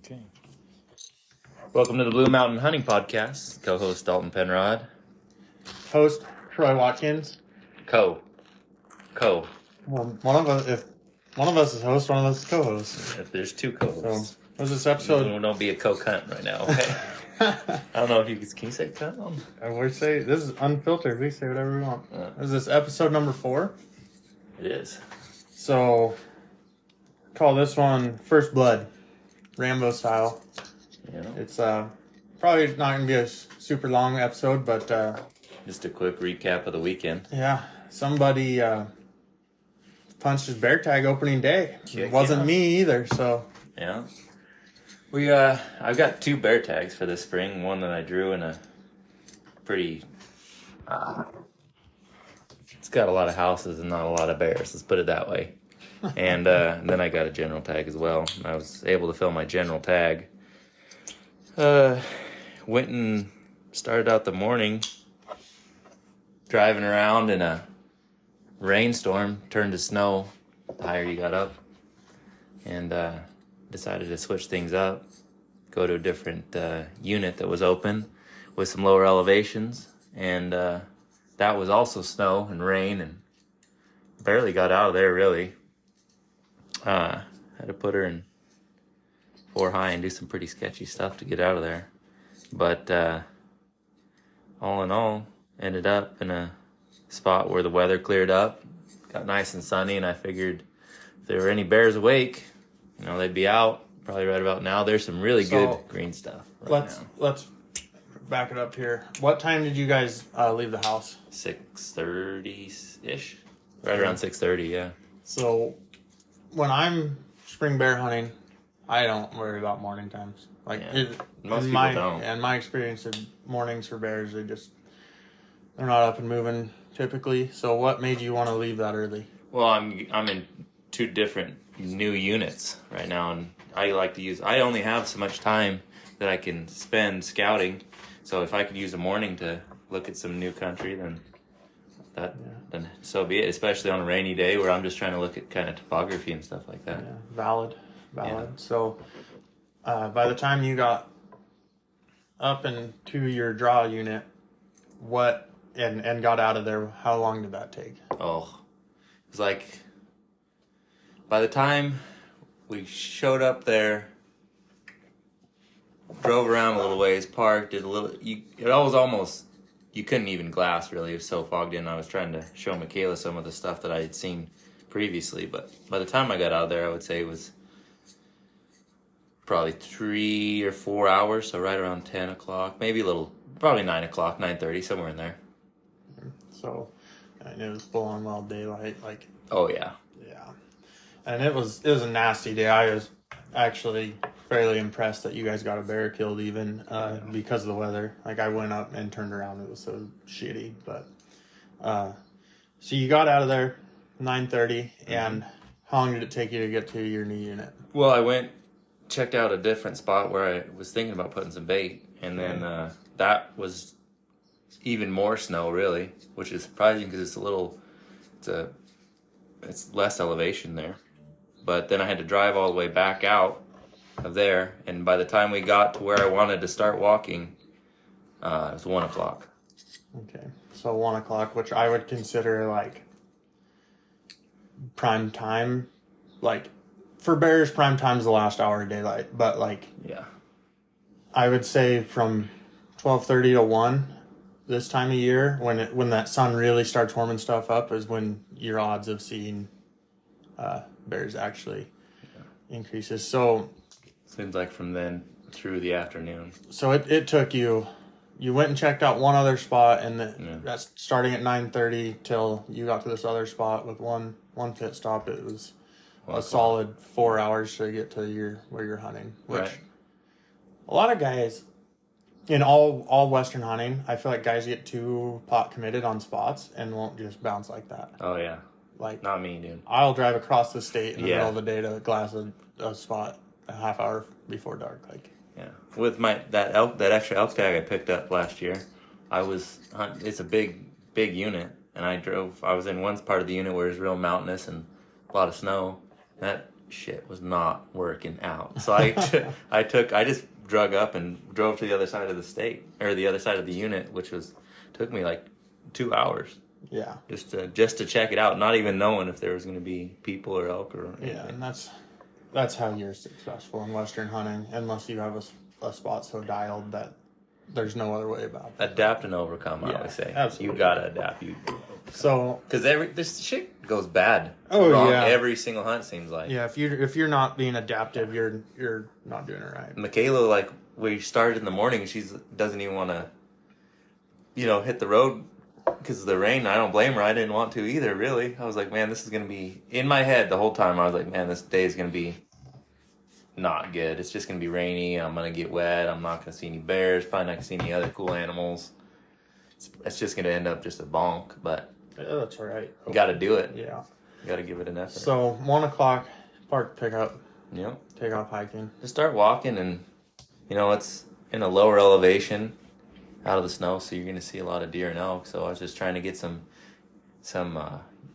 Okay. Welcome to the Blue Mountain Hunting Podcast. Co-host Dalton Penrod. Host Troy Watkins. Co. Well, one of us is host, one of us is co-host. If there's two co-hosts. So, what's this episode? Don't be a co-cunt right now, okay? I don't know if can you say cunt on? We say this is unfiltered. We say whatever we want. Is this episode number 4? It is. So, call this one First Blood, Rambo style. Yeah. It's probably not going to be a super long episode, but just a quick recap of the weekend. Yeah, somebody punched his bear tag opening day. It wasn't me either, so. Yeah. I've got 2 bear tags for this spring. One that I drew in a pretty, it's got a lot of houses and not a lot of bears, let's put it that way. And then I got a general tag as well. I was able to fill my general tag. Went and started out the morning driving around in a rainstorm, turned to snow the higher you got up, and decided to switch things up, go to a different unit that was open with some lower elevations, and that was also snow and rain, and barely got out of there really. Had to put her in 4 high and do some pretty sketchy stuff to get out of there, but all in all, ended up in a spot where the weather cleared up, got nice and sunny, and I figured if there were any bears awake, they'd be out probably right about now. There's some really good green stuff right now. Let's back it up here. What time did you guys leave the house? 6:30-ish. Right around 6:30, yeah. So when I'm spring bear hunting, I don't worry about morning times. Most people don't. And my experience of mornings for bears, they're not up and moving typically. So what made you want to leave that early? Well, I'm in 2 different new units right now, and I only have so much time that I can spend scouting. So if I could use a morning to look at some new country, then so be it, especially on a rainy day where I'm just trying to look at kind of topography and stuff like that. Yeah, valid. Yeah. So by the time you got up into your draw unit, and got out of there, how long did that take? Oh, it was like, by the time we showed up there, drove around a little ways, parked, it was almost, you couldn't even glass really, it was so fogged in. I was trying to show Michaela some of the stuff that I had seen previously, but by the time I got out of there, I would say it was probably 3 or 4 hours, so right around 10 o'clock, maybe probably 9 o'clock, 9:30, somewhere in there. So, and it was full on wild daylight, Oh yeah. Yeah. And it was a nasty day. I was actually fairly impressed that you guys got a bear killed even because of the weather. I went up and turned around. It was so shitty. But so you got out of there 9:30, and how long did it take you to get to your new unit? Well, I checked out a different spot where I was thinking about putting some bait, and then that was even more snow really, which is surprising because it's less elevation there. But then I had to drive all the way back out of there, and by the time we got to where I wanted to start walking, it was 1 o'clock. Okay, so 1 o'clock, which I would consider prime time. For bears, prime time is the last hour of daylight, but yeah, I would say from 12:30 to 1 this time of year, when that sun really starts warming stuff up, is when your odds of seeing bears actually increases. So seems like from then through the afternoon. So it took you went and checked out one other spot, and that's starting at 9:30 till you got to this other spot with one pit stop. It was a solid 4 hours to get to where you're hunting, which a lot of guys in all Western hunting, I feel like guys get too pot committed on spots and won't just bounce like that. Oh yeah. Not me, dude. I'll drive across the state in the middle of the day to glass a spot a half hour before dark. Yeah. With that extra elk tag I picked up last year, it's a big unit, and I was in one part of the unit where it's real mountainous and a lot of snow. That shit was not working out. So I just drug up and drove to the other side of the state, or the other side of the unit, which took me like 2 hours. Yeah. Just to check it out, not even knowing if there was going to be people or elk or anything. Yeah, and that's how you're successful in Western hunting, unless you have a spot so dialed that there's no other way about it. Adapt and overcome, I always say. Absolutely. You gotta adapt. So, because this shit goes bad. Oh, yeah. Every single hunt seems like. Yeah, if you're not being adaptive, you're not doing it right. Michaela, like, we started in the morning, she doesn't even want to, hit the road because of the rain. I don't blame her. I didn't want to either, really. I was like, man, this is going to be, in my head the whole time, I was like, man, this day is going to be not good. It's just going to be rainy. I'm going to get wet. I'm not going to see any bears. Probably not going to see any other cool animals. It's just going to end up just a bonk, but yeah, that's all right. you got to do it. Yeah. You got to give it an effort. So 1 o'clock, park pickup. Yep. Take off hiking. Just start walking, and it's in a lower elevation out of the snow, so you're going to see a lot of deer and elk. So I was just trying to get some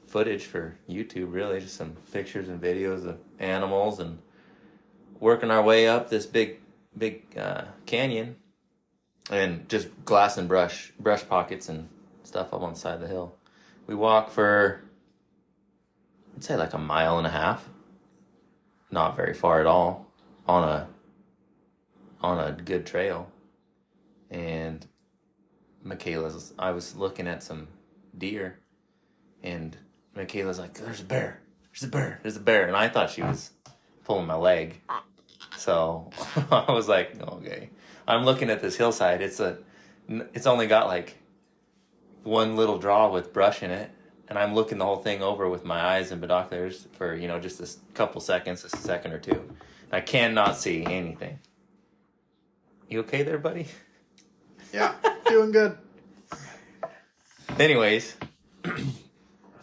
footage for YouTube, really, just some pictures and videos of animals, and working our way up this big canyon, and just glass and brush pockets and stuff up on the side of the hill. We walk for, I'd say, like 1.5 miles. Not very far at all, on a good trail. And I was looking at some deer, and Michaela's like, there's a bear, and I thought she was pulling my leg. So I was like, okay. I'm looking at this hillside. It's only got like one little draw with brush in it, and I'm looking the whole thing over with my eyes and binoculars for, just a couple seconds, a second or two. I cannot see anything. You okay there, buddy? Yeah, doing good. Anyways,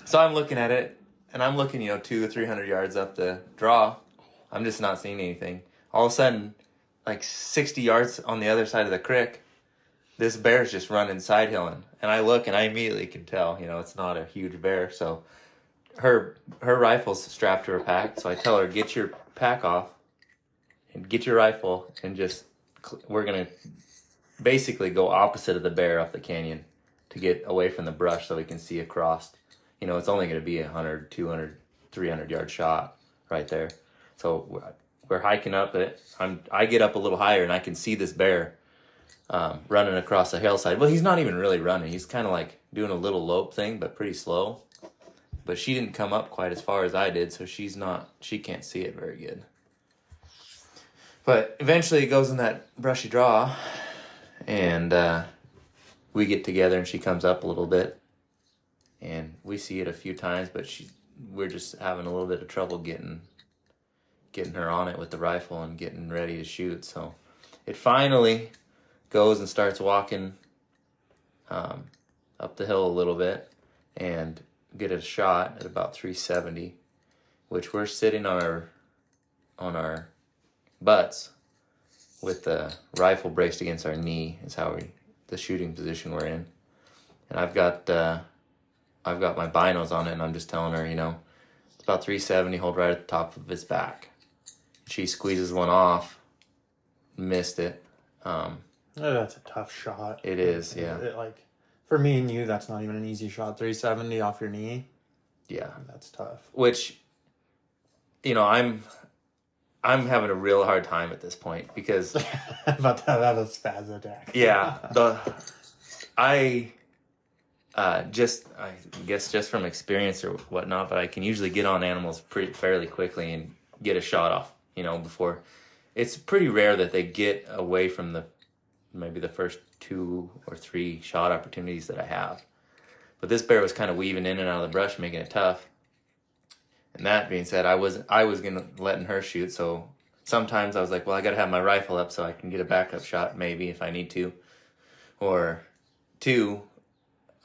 so I'm looking at it, and I'm looking, 200 or 300 yards up the draw. I'm just not seeing anything. All of a sudden, like 60 yards on the other side of the creek, this bear's just running side hilling. And I look, and I immediately can tell, it's not a huge bear. So her rifle's strapped to her pack. So I tell her, get your pack off and get your rifle, and we're going to basically go opposite of the bear up the canyon to get away from the brush so we can see across. It's only going to be 100, 200, 300 yard shot right there. So we're hiking up it. I get up a little higher, and I can see this bear running across the hillside. Well, he's not even really running. He's kind of like doing a little lope thing, but pretty slow. But she didn't come up quite as far as I did, so she can't see it very good. But eventually it goes in that brushy draw, and we get together, and she comes up a little bit, and we see it a few times, but we're just having a little bit of trouble getting her on it with the rifle and getting ready to shoot. So it finally goes and starts walking up the hill a little bit, and get a shot at about 370, which we're sitting on our butts with the rifle braced against our knee is the shooting position we're in. And I've got my binos on it, and I'm just telling her, it's about 370, hold right at the top of his back. She squeezes one off, missed it. That's a tough shot. It is, yeah. For me and you, that's not even an easy shot. 370 off your knee. Yeah, that's tough. Which, I'm having a real hard time at this point because about that a spaz attack. Yeah, I guess just from experience or whatnot, but I can usually get on animals fairly quickly and get a shot off. Before it's pretty rare that they get away from maybe the first 2 or 3 shot opportunities that I have. But this bear was kind of weaving in and out of the brush, making it tough. And that being said, I was letting her shoot. So sometimes I was like, well, I got to have my rifle up so I can get a backup shot maybe if I need to. Or 2,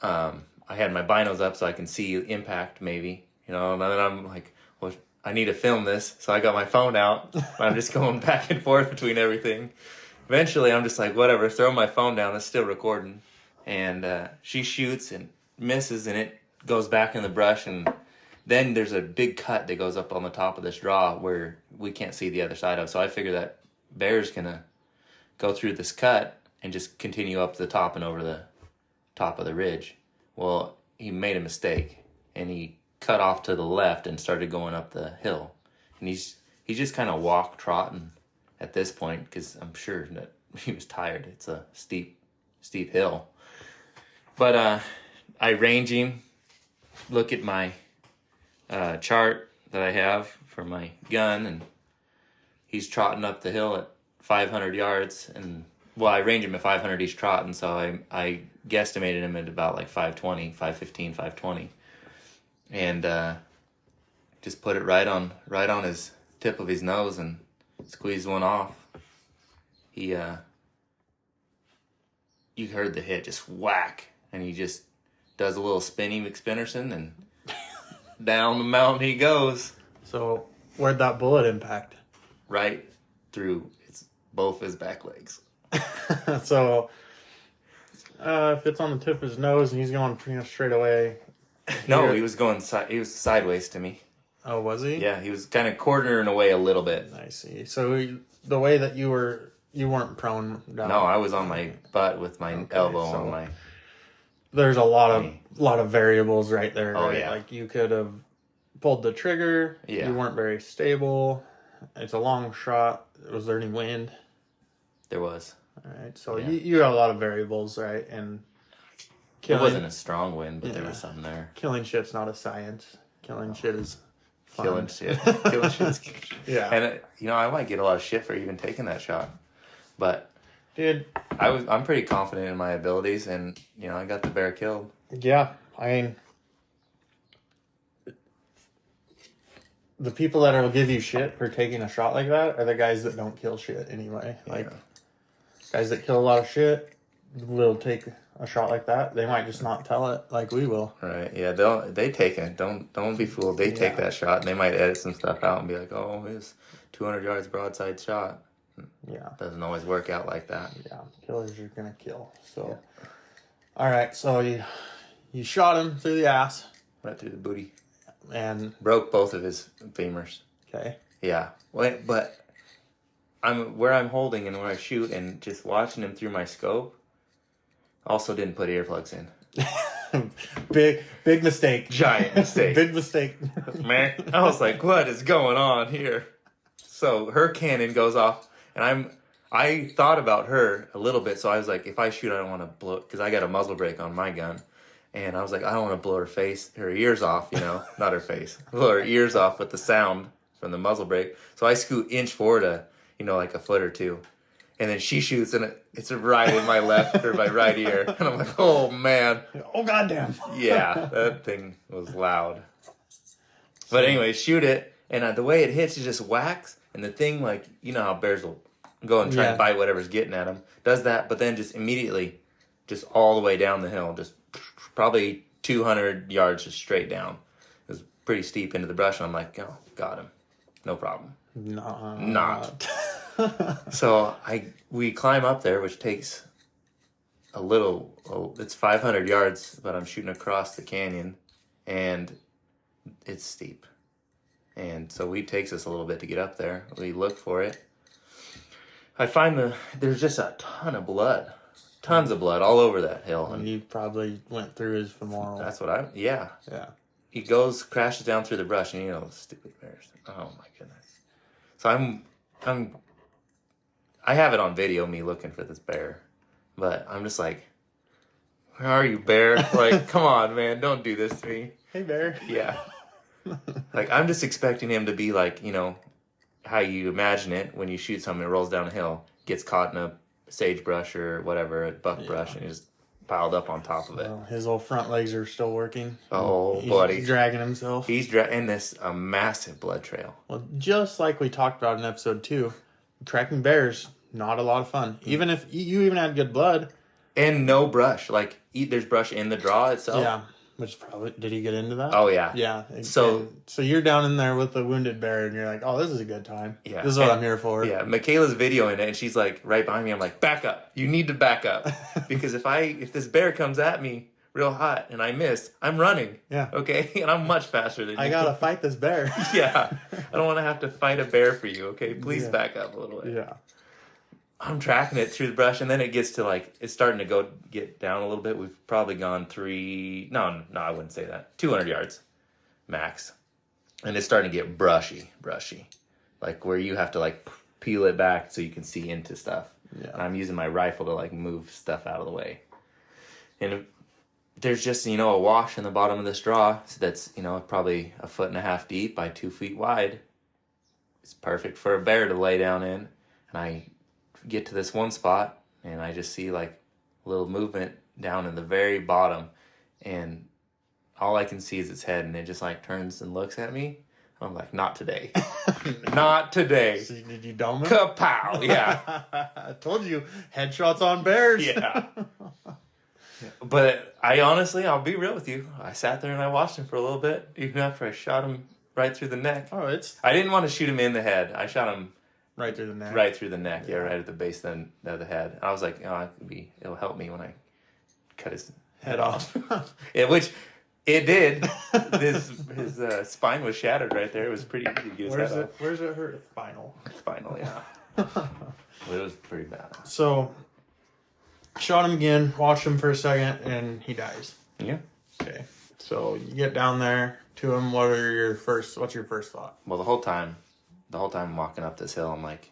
I had my binos up so I can see impact maybe. And then I'm like, well, I need to film this. So I got my phone out. I'm just going back and forth between everything. Eventually, I'm just like, whatever, throw my phone down. It's still recording. And she shoots and misses, and it goes back in the brush and then there's a big cut that goes up on the top of this draw where we can't see the other side of. So I figure that bear's gonna go through this cut and just continue up the top and over the top of the ridge. Well, he made a mistake and he cut off to the left and started going up the hill. And he's just kind of trotting at this point because I'm sure that he was tired. It's a steep hill. But I range him, look at my chart that I have for my gun, and he's trotting up the hill at 500 yards. And well, I range him at 500 each trot, and so I guesstimated him at about like 520, 515, 520. And just put it right on his tip of his nose and squeezed one off. He you heard the hit just whack, and he just does a little spinny McSpinnerson, and down the mountain he goes. So where'd that bullet impact? Right through both his back legs. So if it's on the tip of his nose and he's going straight away. No, he was going. He was sideways to me. Oh, was he? Yeah, he was kind of cornering away a little bit. I see. So the way that you weren't prone down. No, I was on my butt with my elbow on my. There's a lot of variables right there. Oh, right? yeah. Like you could have pulled the trigger. Yeah. You weren't very stable. It's a long shot. Was there any wind? There was. All right. So Yeah. you got a lot of variables, right? And It wasn't a strong wind, but there was something there. killing shit's not a science. Killing shit is fun. Killing shit. Killing shit's Yeah. And I might get a lot of shit for even taking that shot, but Dude. I'm pretty confident in my abilities, and I got the bear killed. Yeah. I mean, the people that will give you shit for taking a shot like that are the guys that don't kill shit anyway. Like, guys that kill a lot of shit will take a shot like that. They might just not tell it like we will. Right? Yeah. They take it. Don't be fooled. They take that shot, and they might edit some stuff out and be like, "Oh, it's 200 yards broadside shot." Yeah. Doesn't always work out like that. Yeah. Killers are gonna kill. So, all right. So you shot him through the ass, Right through the booty. and Broke both of his femurs. okay. Yeah. But I'm holding and where I shoot and just watching him through my scope. Also didn't put earplugs in. Big mistake. Giant mistake. Big mistake. Man, I was like, what is going on here? So her cannon goes off, and I thought about her a little bit, so I was like, if I shoot, I don't want to blow, because I got a muzzle brake on my gun. And I was like, I don't want to blow her ears off, not her face, blow her ears off with the sound from the muzzle brake. So I scoot inch forward like a foot or two. And then she shoots, and it's right in my left or my right ear. And I'm like, oh, man. Oh, goddamn. Yeah, that thing was loud. But anyway, shoot it, and the way it hits, it just whacks. And the thing, how bears will go and try and bite whatever's getting at them. Does that, but then just immediately, just all the way down the hill, just probably 200 yards just straight down. It was pretty steep into the brush, and I'm like, oh, got him. No problem. Not. So we climb up there, which takes it's 500 yards, but I'm shooting across the canyon, and it's steep. And so it takes us a little bit to get up there. We look for it. I find there's just a ton of blood. Tons of blood all over that hill. And you probably went through his femoral. That's what yeah. Yeah. He crashes down through the brush, and stupid bears. Oh my goodness. So I have it on video, me looking for this bear, but I'm just like, where are you, bear? Like, come on, man, don't do this to me. Hey, bear. Yeah. Like, I'm just expecting him to be like, how you imagine it when you shoot something, it rolls down a hill, gets caught in a sagebrush or whatever, a buckbrush, and he's piled up on top of it. Well, his old front legs are still working. Oh, buddy. He's dragging himself. He's dragging a massive blood trail. Well, just like we talked about in episode 2, tracking bears, not a lot of fun. Even if you even had good blood. And no brush. Like, there's brush in the draw itself. Yeah. Which probably, did he get into that? Oh, yeah. Yeah. So you're down in there with the wounded bear, and you're like, oh, this is a good time. Yeah. This is what I'm here for. Yeah. Michaela's videoing it, and she's like right behind me. I'm like, back up. You need to back up. Because if this bear comes at me real hot, and I missed. I'm running. Yeah. Okay? And I'm much faster than you. I gotta fight this bear. Yeah. I don't want to have to fight a bear for you, okay? Please back up a little bit. Yeah. I'm tracking it through the brush, and then it gets to, like, it's starting to get down a little bit. We've probably gone no, I wouldn't say that. 200 yards max. And it's starting to get brushy. Like, where you have to, like, peel it back so you can see into stuff. Yeah. And I'm using my rifle to, like, move stuff out of the way. And there's just, a wash in the bottom of this draw that's, probably 1.5 feet deep by 2 feet wide. It's perfect for a bear to lay down in. And I get to this one spot, and I just see, like, a little movement down in the very bottom. And all I can see is its head, and it just, like, turns and looks at me. I'm like, not today. Not today. So did you dome it? Kapow! Yeah. I told you, headshots on bears. Yeah. But I'll be real with you. I sat there and I watched him for a little bit, even after I shot him right through the neck. Oh, I didn't want to shoot him in the head. I shot him right through the neck. Right through the neck, yeah, right at the base of the head. And I was like, it'll help me when I cut his head off. Yeah, which it did. His spine was shattered right there. It was pretty easy to get his head off. Where's it hurt? Spinal, yeah. Well, it was pretty bad. So, shot him again, watched him for a second, and he dies. Yeah. Okay. So you get down there to him. What's your first thought? Well, the whole time walking up this hill, I'm like,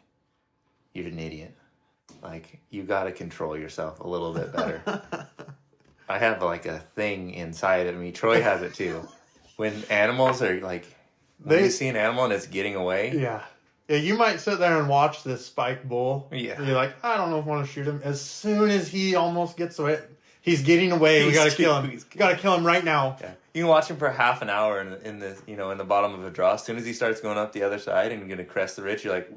you're an idiot. Like, you got to control yourself a little bit better. I have, like, a thing inside of me. Troy has it, too. When animals are, like, when you see an animal and it's getting away. Yeah. Yeah, you might sit there and watch this spike bull. Yeah. And you're like, I don't know if I want to shoot him. As soon as he almost gets away, he's getting away. We got to kill him. We got to kill him right now. Yeah. You can watch him for half an hour in the bottom of a draw. As soon as he starts going up the other side and you're going to crest the ridge, you're like,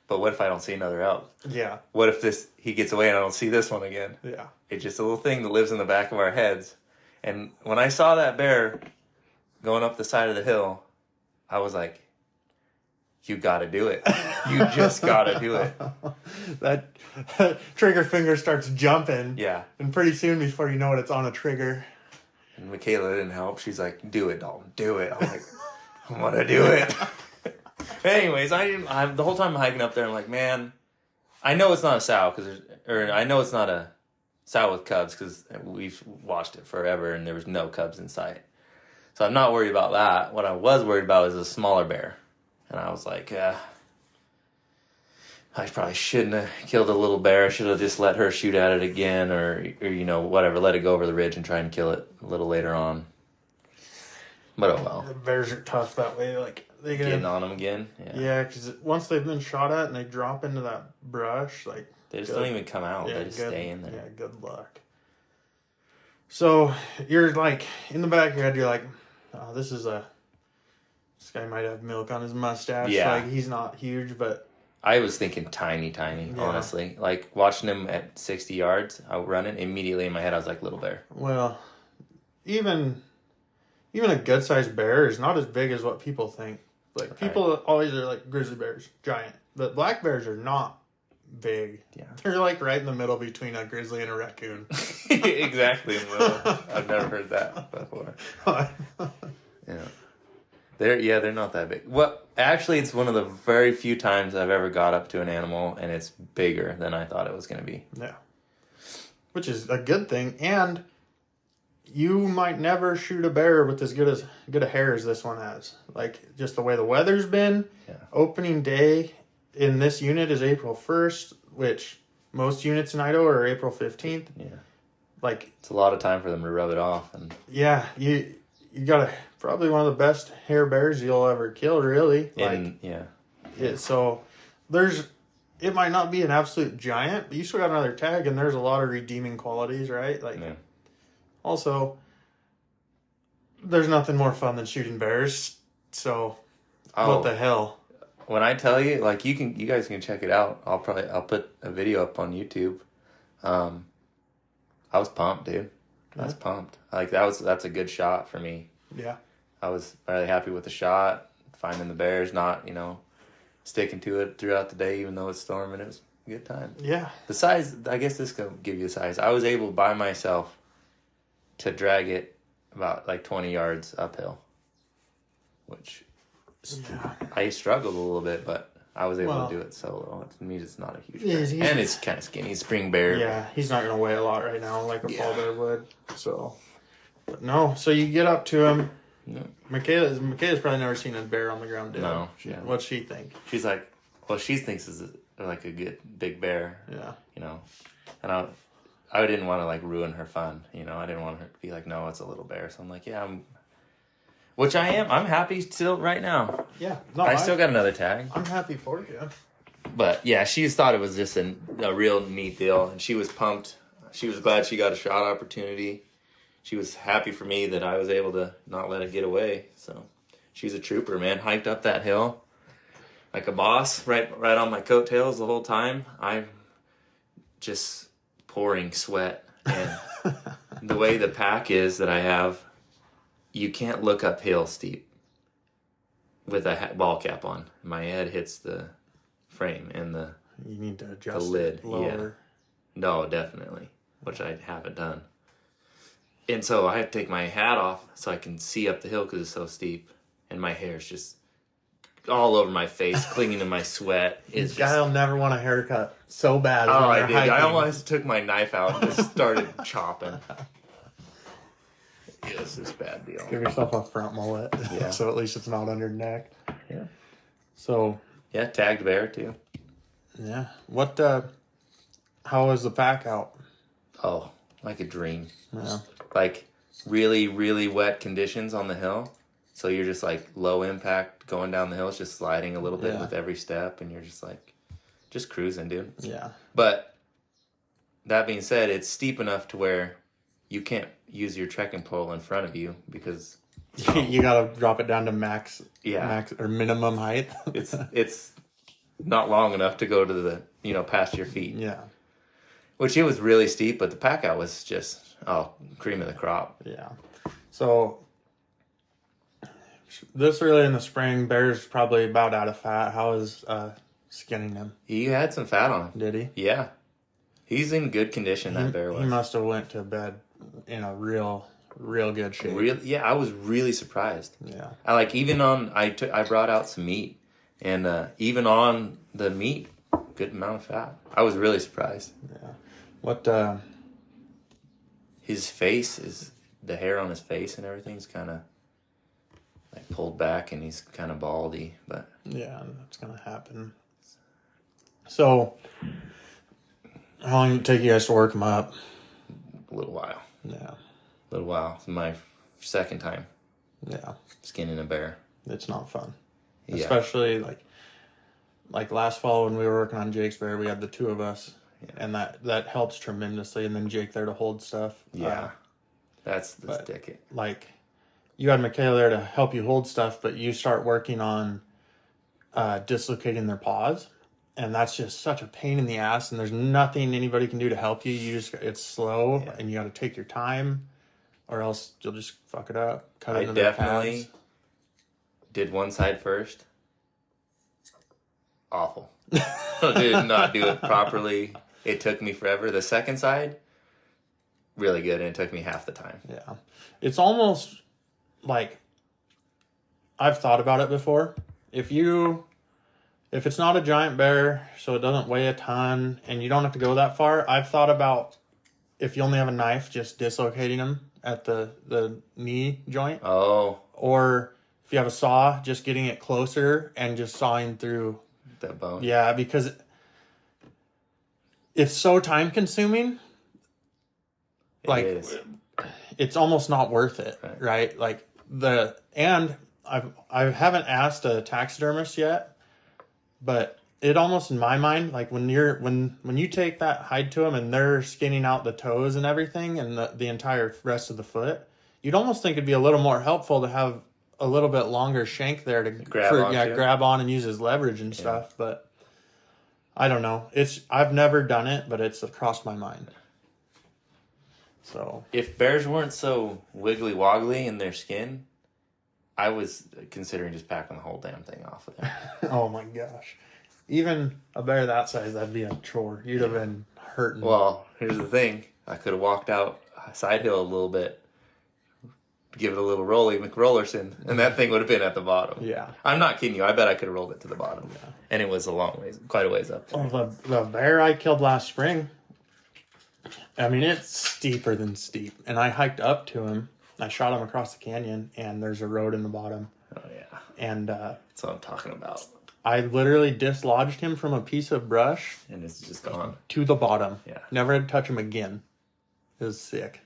but what if I don't see another elk? Yeah. What if he gets away and I don't see this one again? Yeah. It's just a little thing that lives in the back of our heads. And when I saw that bear going up the side of the hill, I was like, you got to do it. You just got to do it. That trigger finger starts jumping. Yeah. And pretty soon, before you know it, it's on a trigger. And Michaela didn't help. She's like, do it, Dalton. Do it. I'm like, I'm going to do it. Anyways, the whole time I'm hiking up there, I'm like, man, I know it's not a sow, I know it's not a sow with cubs because we've watched it forever and there was no cubs in sight. So I'm not worried about that. What I was worried about was a smaller bear. And I was like, I probably shouldn't have killed a little bear. I should have just let her shoot at it again or whatever, let it go over the ridge and try and kill it a little later on. But oh well. The bears are tough that way. Like, they getting on them again. Yeah, because once they've been shot at and they drop into that brush, like, they just don't even come out. Yeah, they just stay in there. Yeah, good luck. So you're like in the back of your head, you're like, oh, this guy might have milk on his mustache. Yeah. Like, he's not huge, but I was thinking tiny, honestly. Like, watching him at 60 yards out running, immediately in my head, I was like, little bear. Well, even a good-sized bear is not as big as what people think. Like, people always are like, grizzly bears, giant. But black bears are not big. Yeah. They're like right in the middle between a grizzly and a raccoon. Exactly. Well, I've never heard that before. Yeah. They're not that big. Well, actually, it's one of the very few times I've ever got up to an animal and it's bigger than I thought it was going to be. Yeah. Which is a good thing. And you might never shoot a bear with as good a hair as this one has. Like, just the way the weather's been. Yeah. Opening day in this unit is April 1st, which most units in Idaho are April 15th. Yeah. Like, it's a lot of time for them to rub it off. And yeah, you got probably one of the best hair bears you'll ever kill, really. So it might not be an absolute giant, but you still got another tag, and there's a lot of redeeming qualities, right? Like, yeah. Also, there's nothing more fun than shooting bears. So, what the hell? When I tell you, like, you guys can check it out. I'll put a video up on YouTube. I was pumped, dude. I was pumped. Like, that's a good shot for me. Yeah. I was really happy with the shot, finding the bears, not, sticking to it throughout the day, even though it's storming. It was a good time. Yeah. The size, I guess this could give you the size. I was able by myself to drag it about like 20 yards uphill, which I struggled a little bit, but I was able to do it solo. To me, it's not a huge bear. And it's kind of skinny. Spring bear. Yeah, he's not going to weigh a lot right now like a fall bear would. So, but no. So you get up to him. No. Michaela's probably never seen a bear on the ground dead. No. What's she think? She's like, well, she thinks it's like a good big bear. Yeah. You know, and I didn't want to like ruin her fun. You know, I didn't want her to be like, no, it's a little bear. So I'm like, yeah, which I am. I'm happy still right now. Yeah. No, I still got another tag. I'm happy for you. But yeah, she thought it was just a real neat deal, and she was pumped. She was glad she got a shot opportunity. She was happy for me that I was able to not let it get away. So she's a trooper, man. Hiked up that hill like a boss, right on my coattails the whole time. I'm just pouring sweat, and the way the pack is that I have, you can't look uphill steep with a ball cap on. My head hits the frame and you need to adjust the lid. It lower. Yeah. No, definitely, which I haven't done. And so I have to take my hat off so I can see up the hill because it's so steep, and my hair's just all over my face, clinging to my sweat. This guy will never want a haircut so bad. Oh, I did. Hiking. I almost took my knife out and just started chopping. Yeah, this is a bad deal. Give yourself a front mullet, so at least it's not under your neck. Yeah. So. Yeah, tagged bear too. Yeah. What? How was the pack out? Oh, like a dream. Yeah. Like really, really wet conditions on the hill. So you're just like low impact going down the hill. It's just sliding a little bit with every step, and you're just cruising, dude. Yeah. But that being said, it's steep enough to where you can't use your trekking pole in front of you because you gotta drop it down to max or minimum height. it's not long enough to go to the past your feet. Yeah. Which it was really steep, but the pack out was just cream of the crop. Yeah. So this early in the spring, bear's probably about out of fat. How is skinning him? He had some fat on him. Did he? Yeah. He's in good condition, that bear was. He must have went to bed in a real good shape. Yeah, I was really surprised. Yeah. I brought out some meat, and even on the meat, good amount of fat. I was really surprised. Yeah. What his face the hair on his face and everything's kind of like pulled back, and he's kind of baldy, but yeah, that's gonna happen. So how long did it take you guys to work him up? A little while. Yeah. A little while. It's my second time. Yeah. Skinning a bear. It's not fun. Yeah. Especially like last fall when we were working on Jake's bear, we had the two of us. Yeah. And that helps tremendously, and then Jake there to hold stuff. Yeah. That's the ticket. Like you had Michaela there to help you hold stuff, but you start working on dislocating their paws. And that's just such a pain in the ass, and there's nothing anybody can do to help you. It's slow, and you got to take your time, or else you'll just fuck it up. Cut into their calves. Did one side first. Awful. Did not do it properly. It took me forever. The second side, really good, and it took me half the time. Yeah. It's almost like I've thought about it before. If it's not a giant bear, so it doesn't weigh a ton, and you don't have to go that far, I've thought about if you only have a knife, just dislocating them at the knee joint. Oh. Or if you have a saw, just getting it closer and just sawing through that bone. Yeah, because it's so time consuming. Like it's almost not worth it, right? Like I haven't asked a taxidermist yet, but it almost in my mind, like when you take that hide to them and they're skinning out the toes and everything and the entire rest of the foot, you'd almost think it'd be a little more helpful to have a little bit longer shank there to grab on and use as leverage and stuff. But I don't know. I've never done it, but it's crossed my mind. So if bears weren't so wiggly woggly in their skin, I was considering just packing the whole damn thing off of there. Oh my gosh. Even a bear that size, that'd be a chore. You'd have been hurting. Well, here's the thing. I could have walked out side hill a little bit give it a little rolly McRollerson, and that thing would have been at the bottom. Yeah. I'm not kidding you. I bet I could have rolled it to the bottom. Yeah. And it was a long ways, quite a ways up there. Well, the bear I killed last spring, I mean, it's steeper than steep. And I hiked up to him. I shot him across the canyon, and there's a road in the bottom. Oh, yeah. And that's what I'm talking about. I literally dislodged him from a piece of brush. And it's just gone. To the bottom. Yeah. Never had to touch him again. It was sick.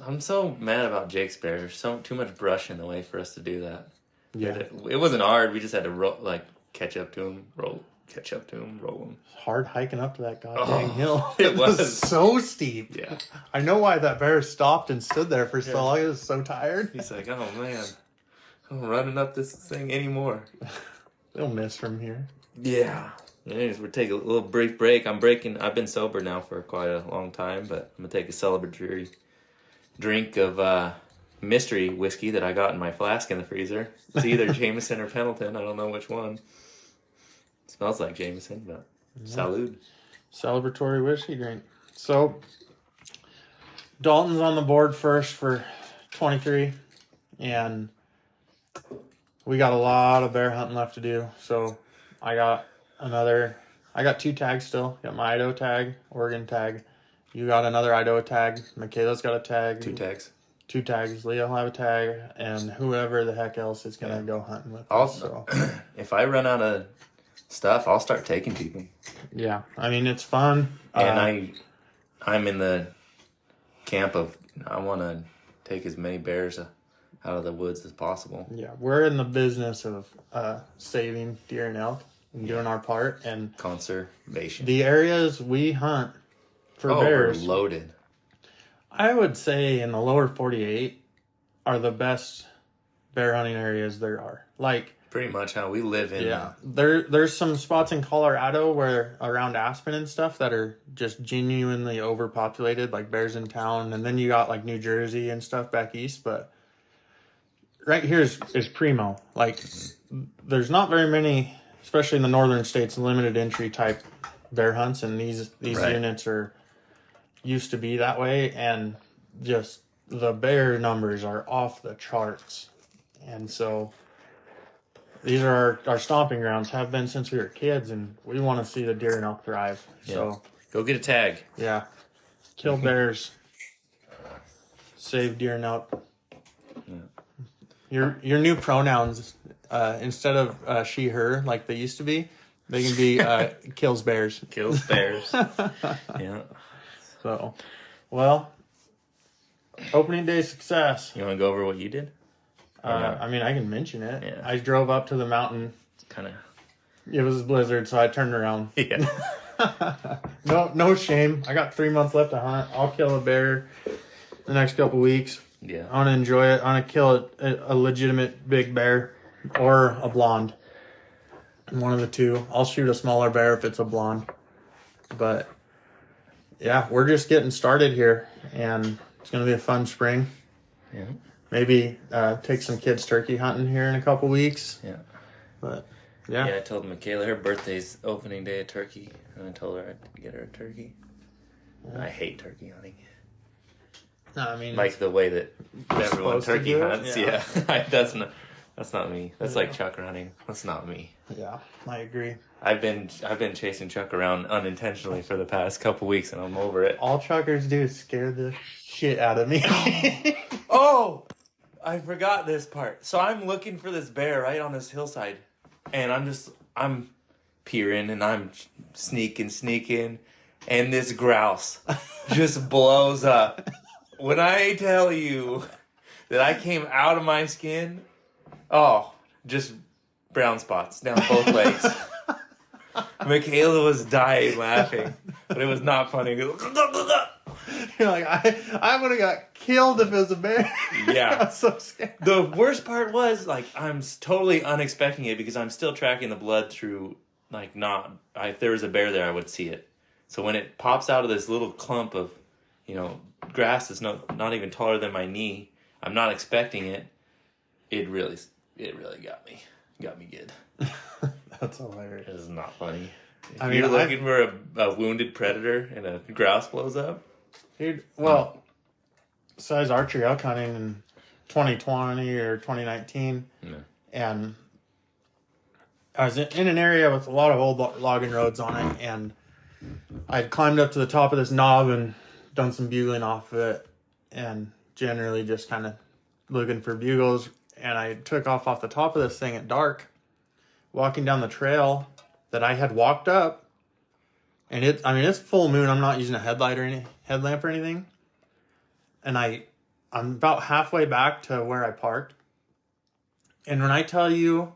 I'm so mad about Jake's bear. There's too much brush in the way for us to do that. Yeah. It wasn't hard. We just had to catch up to him, roll him. It's hard hiking up to that goddamn hill. It was so steep. Yeah. I know why that bear stopped and stood there for so long. He was so tired. He's like, oh man, I'm running up this thing anymore. They'll miss from here. Yeah. Anyways, we're taking a little brief break. I've been sober now for quite a long time, but I'm going to take a celebratory drink of mystery whiskey that I got in my flask in the freezer. It's either Jameson or Pendleton. I don't know which one. It smells like Jameson, but salud. Celebratory whiskey drink. So, Dalton's on the board first for 23, and we got a lot of bear hunting left to do. So, I got 2 tags still. Got my Idaho tag, Oregon tag. You got another Idaho tag. Michaela's got a tag. 2 tags. 2 tags. Leo will have a tag, and whoever the heck else is going to go hunting with us. Also, if I run out of stuff, I'll start taking people. Yeah, I mean, it's fun. And I'm in the camp of I want to take as many bears out of the woods as possible. Yeah, we're in the business of saving deer and elk and doing our part. And conservation. The areas we hunt for bears, we're loaded. I would say in the lower 48 are the best bear hunting areas there are. Like, pretty much how we live in. Yeah, there's some spots in Colorado where around Aspen and stuff that are just genuinely overpopulated, like bears in town, and then you got like New Jersey and stuff back east. But right here is primo. Like, there's not very many, especially in the northern states, limited entry type bear hunts, and these Right. units used to be that way, and just the bear numbers are off the charts, and so. These are our stomping grounds, have been since we were kids, and we want to see the deer and elk thrive. Yeah. So, go get a tag. Yeah. Kill bears. Save deer and elk. Yeah. Your new pronouns, instead of she, her, like they used to be, they can be kills bears. Kills bears. Yeah. So, well, opening day success. You want to go over what you did? I mean, I can mention it. Yeah. I drove up to the mountain. Kind of. It was a blizzard, so I turned around. Yeah. No shame. I got 3 months left to hunt. I'll kill a bear the next couple weeks. Yeah. I want to enjoy it. I want to kill a legitimate big bear or a blonde. One of the two. I'll shoot a smaller bear if it's a blonde. But yeah, we're just getting started here, and it's going to be a fun spring. Yeah. Maybe take some kids turkey hunting here in a couple weeks. Yeah. But yeah. Yeah, I told Michaela her birthday's opening day of turkey, and I told her I'd get her a turkey. I hate turkey hunting. No, I mean, like the way that everyone supposed to turkey do it? hunts. Yeah. Yeah. That's not me. That's like chuck hunting. That's not me. Yeah, I agree. I've been chasing Chuck around unintentionally for the past couple weeks, and I'm over it. All truckers do is scare the shit out of me. Oh, I forgot this part. So I'm looking for this bear right on this hillside, and I'm peering and I'm sneaking, and this grouse just blows up. When I tell you that I came out of my skin, just brown spots down both legs. Michaela was dying laughing, but it was not funny. You're like, I would have got killed if it was a bear. Yeah. I'm so scared. The worst part was, like, I'm totally unexpecting it because I'm still tracking the blood through, like, if there was a bear there, I would see it. So when it pops out of this little clump of, grass that's not even taller than my knee, I'm not expecting it. It really got me. Got me good. That's hilarious. This is not funny. If I mean, you're looking for a wounded predator and a grouse blows up. Dude, well, besides archery elk hunting and 2020 or 2019. Yeah. And I was in an area with a lot of old logging roads on it, and I'd climbed up to the top of this knob and done some bugling off of it, and generally just kind of looking for bugles. And I took off the top of this thing at dark, walking down the trail that I had walked up. And it's full moon. I'm not using a headlamp or anything. And I'm about halfway back to where I parked. And when I tell you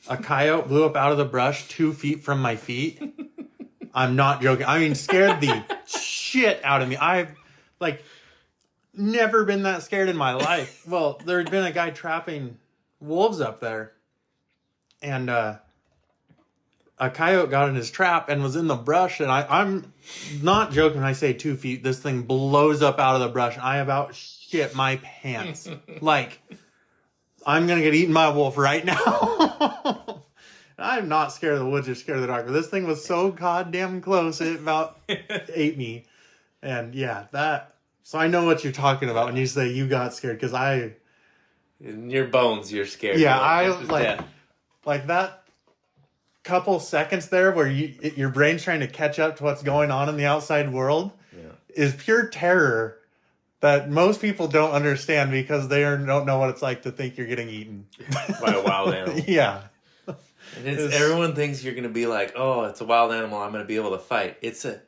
a coyote blew up out of the brush 2 feet from my feet, I'm not joking. I mean, scared the shit out of me. I've, never been that scared in my life. Well, there had been a guy trapping wolves up there. And, a coyote got in his trap and was in the brush, and I'm not joking when I say 2 feet. This thing blows up out of the brush, and I about shit my pants. I'm going to get eaten by a wolf right now. I'm not scared of the woods or scared of the dark, but this thing was so goddamn close, it about ate me. And so I know what you're talking about when you say you got scared, because in your bones, you're scared. Yeah, like that couple seconds there where your brain's trying to catch up to what's going on in the outside world is pure terror that most people don't understand, because they don't know what it's like to think you're getting eaten by a wild animal. Yeah. And everyone thinks you're going to be like, oh, it's a wild animal, I'm going to be able to fight. It's a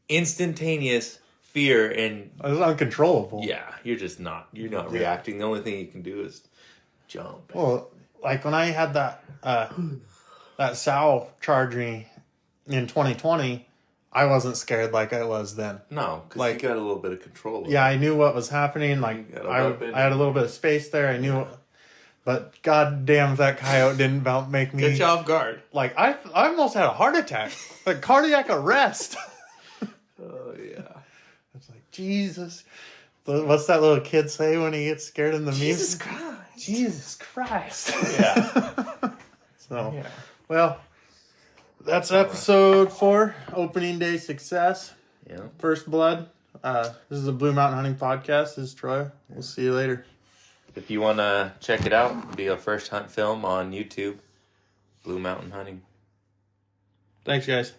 instantaneous fear, and it's uncontrollable. Yeah, you're not reacting. The only thing you can do is jump. Well, like when I had that sow charge me in 2020, I wasn't scared like I was then. No, because you got a little bit of control. Yeah, I knew what was happening. I had a little bit of space there. I knew, but goddamn, if that coyote didn't about make me get you off guard. I almost had a heart attack, like cardiac arrest. Oh yeah, it's like Jesus. What's that little kid say when he gets scared in the Jesus music? Christ. Jesus Christ. Yeah. So, well, that's episode 4, opening day success. Yeah. First blood. This is a Blue Mountain Hunting podcast. This is Troy. We'll see you later. If you want to check it out, it'll be a first hunt film on YouTube. Blue Mountain Hunting. Thanks, guys.